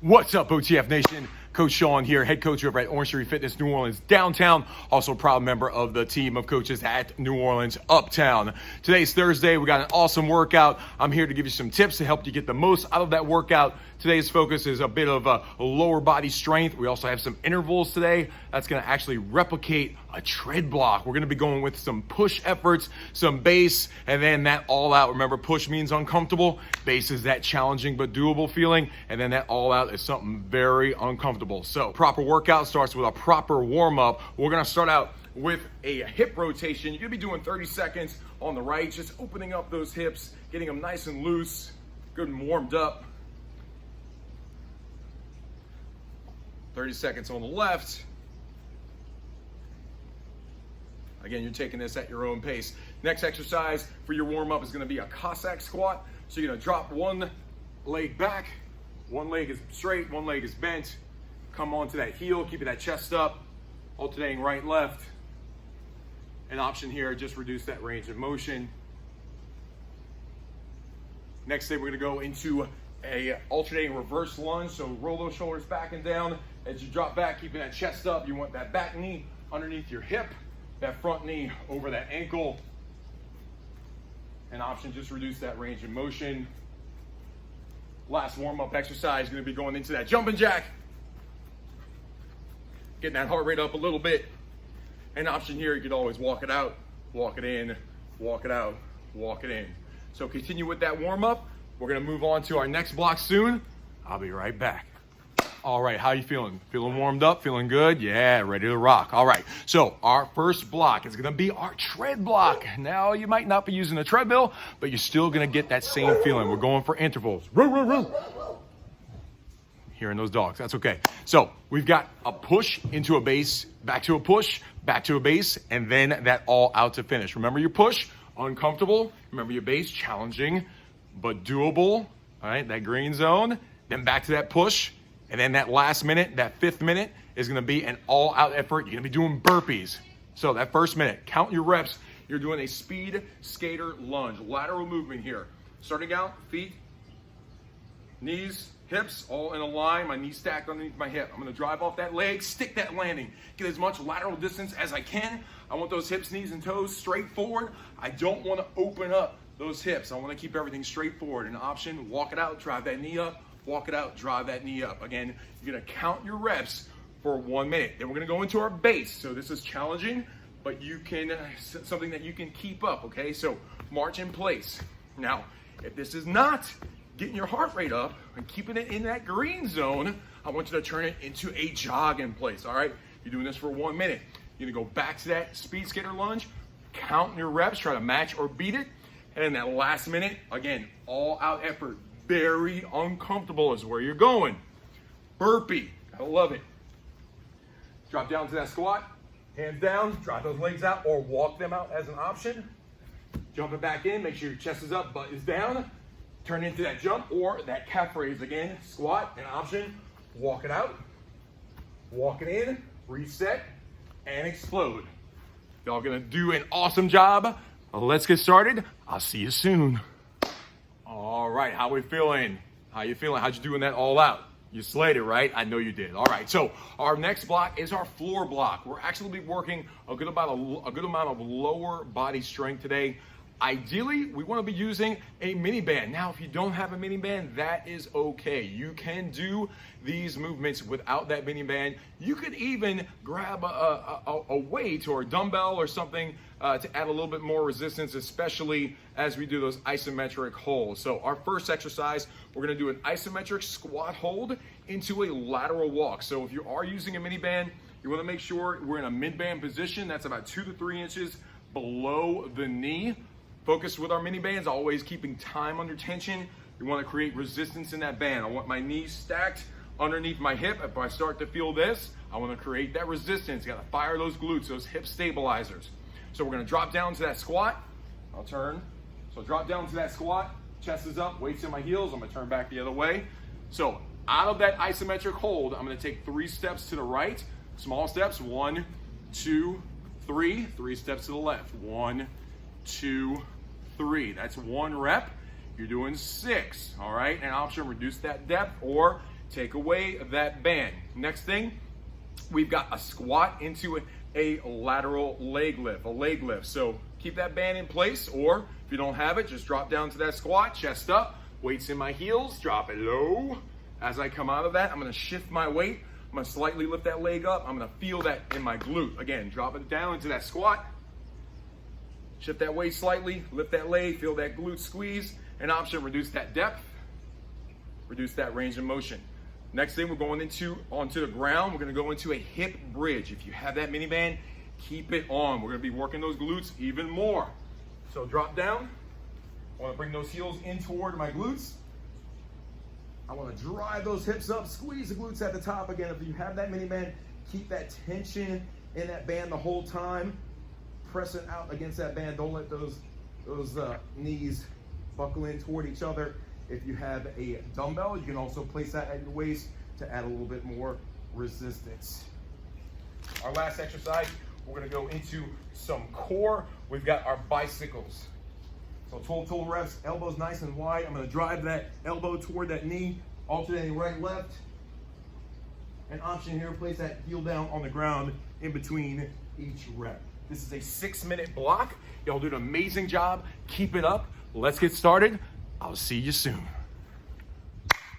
What's up, OTF Nation? Coach Sean here, head coach over at Orange Theory Fitness New Orleans downtown. Also a proud member of the team of coaches at New Orleans Uptown. Today's Thursday. We got an awesome workout. I'm here to give you some tips to help you get the most out of that workout. Today's focus is a bit of a lower body strength. We also have some intervals today. That's going to actually replicate a tread block. We're going to be going with some push efforts, some base, and then that all out. Remember, push means uncomfortable. Base is that challenging but doable feeling. And then that all out is something very uncomfortable. So proper workout starts with a proper warm up. We're going to start out with a hip rotation. You're going to be doing 30 seconds on the right, just opening up those hips, getting them nice and loose, good and warmed up. 30 seconds on the left. Again, you're taking this at your own pace. Next exercise for your warm-up is going to be a Cossack squat. So you're going to drop one leg back, one leg is straight, one leg is bent. Come onto that heel, keeping that chest up, alternating right, left. An option here, just reduce that range of motion. Next thing, we're going to go into a alternating reverse lunge. So roll those shoulders back and down. As you drop back, keeping that chest up, you want that back knee underneath your hip, that front knee over that ankle. An option, just reduce that range of motion. Last warm-up exercise is going to be going into that jumping jack. Getting that heart rate up a little bit. An option here, you could always walk it out, walk it in, walk it out, walk it in. So continue with that warm-up. We're going to move on to our next block soon. I'll be right back. All right, how you feeling? Feeling warmed up? Feeling good? Yeah, ready to rock. All right, so our first block is gonna be our tread block. Now, you might not be using a treadmill, but you're still gonna get that same feeling. We're going for intervals. Hearing those dogs, that's okay. So we've got a push into a base, back to a push, back to a base, and then that all out to finish. Remember your push, uncomfortable. Remember your base, challenging, but doable. All right, that green zone. Then back to that push. And then that last minute, that fifth minute, is gonna be an all-out effort. You're gonna be doing burpees. So that first minute, count your reps. You're doing a speed skater lunge, lateral movement here. Starting out, feet, knees, hips, all in a line. My knees stacked underneath my hip. I'm gonna drive off that leg, stick that landing. Get as much lateral distance as I can. I want those hips, knees, and toes straight forward. I don't wanna open up those hips. I wanna keep everything straight forward. An option, walk it out, drive that knee up. Walk it out, drive that knee up. Again, you're gonna count your reps for 1 minute. Then we're gonna go into our base. So this is challenging, but you can, something that you can keep up, okay? So march in place. Now, if this is not getting your heart rate up and keeping it in that green zone, I want you to turn it into a jog in place, all right? You're doing this for 1 minute. You're gonna go back to that speed skater lunge, count your reps, try to match or beat it. And in that last minute, again, all out effort. Very uncomfortable is where you're going. Burpee, I love it. Drop down to that squat, hands down, drop those legs out or walk them out as an option. Jumping back in, make sure your chest is up, butt is down. Turn into that jump or that calf raise again. Squat, an option, walk it out, walk it in, reset, and explode. Y'all gonna do an awesome job. Let's get started. I'll see you soon. All right, how we feeling? How you feeling? How'd you doing that all out? You slayed it, right? I know you did. All right, so our next block is our floor block. We're actually working a good amount of lower body strength today. Ideally, we want to be using a mini band. Now, if you don't have a mini band, that is okay. You can do these movements without that mini band. You could even grab a weight or a dumbbell or something to add a little bit more resistance, especially as we do those isometric holds. So our first exercise, we're gonna do an isometric squat hold into a lateral walk. So if you are using a mini band, you wanna make sure we're in a mid-band position. That's about 2 to 3 inches below the knee. Focus with our mini bands, always keeping time under tension. You want to create resistance in that band. I want my knees stacked underneath my hip. If I start to feel this, I want to create that resistance. You got to fire those glutes, those hip stabilizers. So we're going to drop down to that squat. I'll turn. So drop down to that squat. Chest is up, weights in my heels. I'm going to turn back the other way. So out of that isometric hold, I'm going to take 3 steps to the right. Small steps, 1, 2, 3. 3 steps to the left. 1, 2, 3. That's 1 rep. You're doing 6. All right. An option, reduce that depth or take away that band. Next thing, we've got a squat into a lateral leg lift, So keep that band in place, or if you don't have it, just drop down to that squat, chest up, weights in my heels, drop it low. As I come out of that, I'm gonna shift my weight. I'm gonna slightly lift that leg up. I'm gonna feel that in my glute. Again, drop it down into that squat. Shift that weight slightly, lift that leg, feel that glute squeeze. An option, reduce that depth, reduce that range of motion. Next thing, we're going onto the ground. We're gonna go into a hip bridge. If you have that mini band, keep it on. We're gonna be working those glutes even more. So drop down. I wanna bring those heels in toward my glutes. I wanna drive those hips up, squeeze the glutes at the top. Again, if you have that mini band, keep that tension in that band the whole time. Pressing out against that band. Don't let those knees buckle in toward each other. If you have a dumbbell, you can also place that at your waist to add a little bit more resistance. Our last exercise, we're gonna go into some core. We've got our bicycles. So 12 total reps, elbows nice and wide. I'm gonna drive that elbow toward that knee, alternating right, left. An option here, place that heel down on the ground in between each rep. This is a 6-minute block. Y'all do an amazing job. Keep it up. Let's get started. I'll see you soon.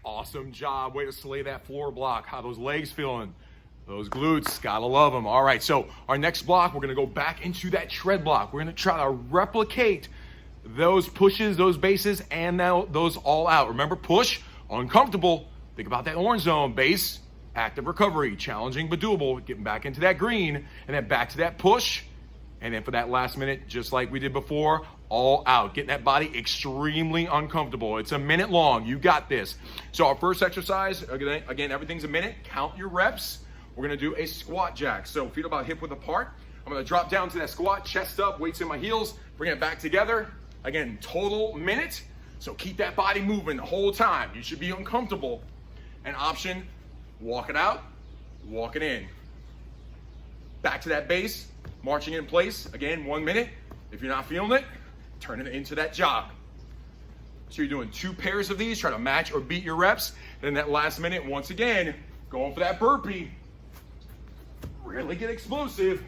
Awesome job. Way to slay that floor block. How those legs feeling? Those glutes, gotta love them. All right, so our next block, we're gonna go back into that tread block. We're gonna try to replicate those pushes, those bases, and now those all out. Remember, push, uncomfortable. Think about that orange zone. Base, active recovery, challenging but doable. Getting back into that green, and then back to that push. And then for that last minute, just like we did before, all out. Getting that body extremely uncomfortable. It's a minute long. You got this. So our first exercise, again, everything's a minute. Count your reps. We're gonna do a squat jack. So feet about hip width apart. I'm gonna drop down to that squat, chest up, weights in my heels, bring it back together. Again, total minute. So keep that body moving the whole time. You should be uncomfortable. An option, walk it out, walk it in. Back to that base, marching in place. Again, 1 minute. If you're not feeling it, turn it into that jog. So you're doing 2 pairs of these, try to match or beat your reps. Then that last minute, once again, going for that burpee. Really get explosive.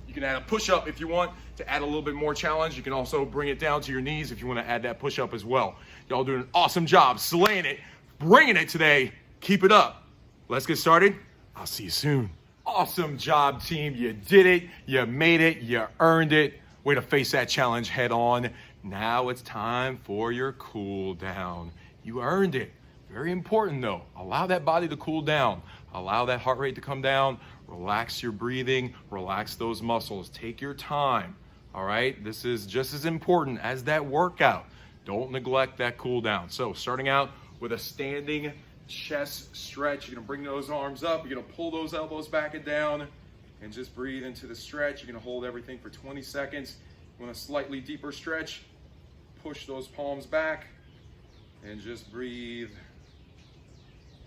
You can add a push-up if you want to add a little bit more challenge. You can also bring it down to your knees if you want to add that push-up as well. Y'all doing an awesome job, slaying it, bringing it today. Keep it up. Let's get started. I'll see you soon. Awesome job, team. You did it. You made it. You earned it. Way to face that challenge head on. Now it's time for your cool down. You earned it. Very important though. Allow that body to cool down. Allow that heart rate to come down. Relax your breathing. Relax those muscles. Take your time. All right? This is just as important as that workout. Don't neglect that cool down. So starting out with a standing chest stretch. You're gonna bring those arms up. You're gonna pull those elbows back and down and just breathe into the stretch. You're gonna hold everything for 20 seconds. You want a slightly deeper stretch. Push those palms back and just breathe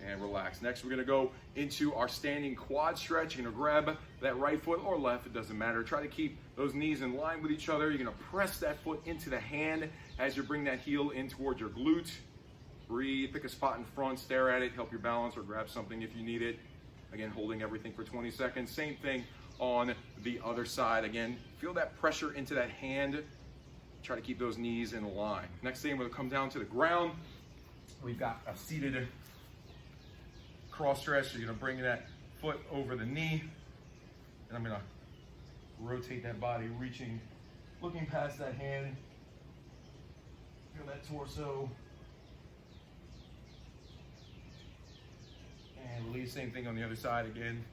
and relax. Next, we're gonna go into our standing quad stretch. You're gonna grab that right foot or left, it doesn't matter. Try to keep those knees in line with each other. You're gonna press that foot into the hand as you bring that heel in towards your glute. Breathe, pick a spot in front, stare at it, help your balance, or grab something if you need it. Again, holding everything for 20 seconds. Same thing on the other side. Again, feel that pressure into that hand. Try to keep those knees in line. Next thing, we're gonna come down to the ground. We've got a seated cross stretch. You're gonna bring that foot over the knee. And I'm gonna rotate that body, reaching, looking past that hand. Feel that torso. And release, same thing on the other side again.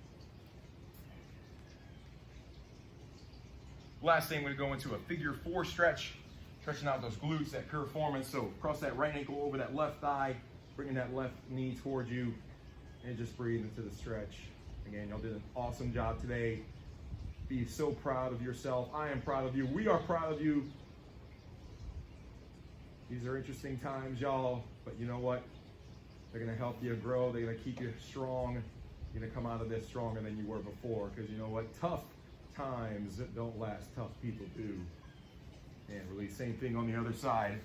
Last thing, we're gonna go into a figure 4 stretch, stretching out those glutes, that piriformis. So cross that right ankle over that left thigh, bringing that left knee towards you, and just breathe into the stretch. Again, y'all did an awesome job today. Be so proud of yourself. I am proud of you. We are proud of you. These are interesting times, y'all, but you know what? They're gonna help you grow. They're gonna keep you strong. You're gonna come out of this stronger than you were before, because you know what? Tough times don't last, tough people do. And release, same thing on the other side.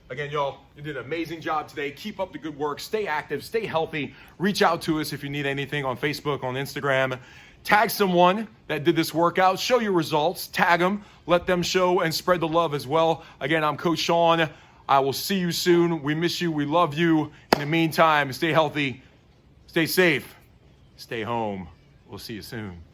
Again, y'all, you did an amazing job today. Keep up the good work. Stay active. Stay healthy. Reach out to us if you need anything on Facebook, on Instagram. Tag someone that did this workout. Show your results. Tag them. Let them show and spread the love as well. Again, I'm Coach Sean. I will see you soon. We miss you. We love you. In the meantime, stay healthy. Stay safe. Stay home. We'll see you soon.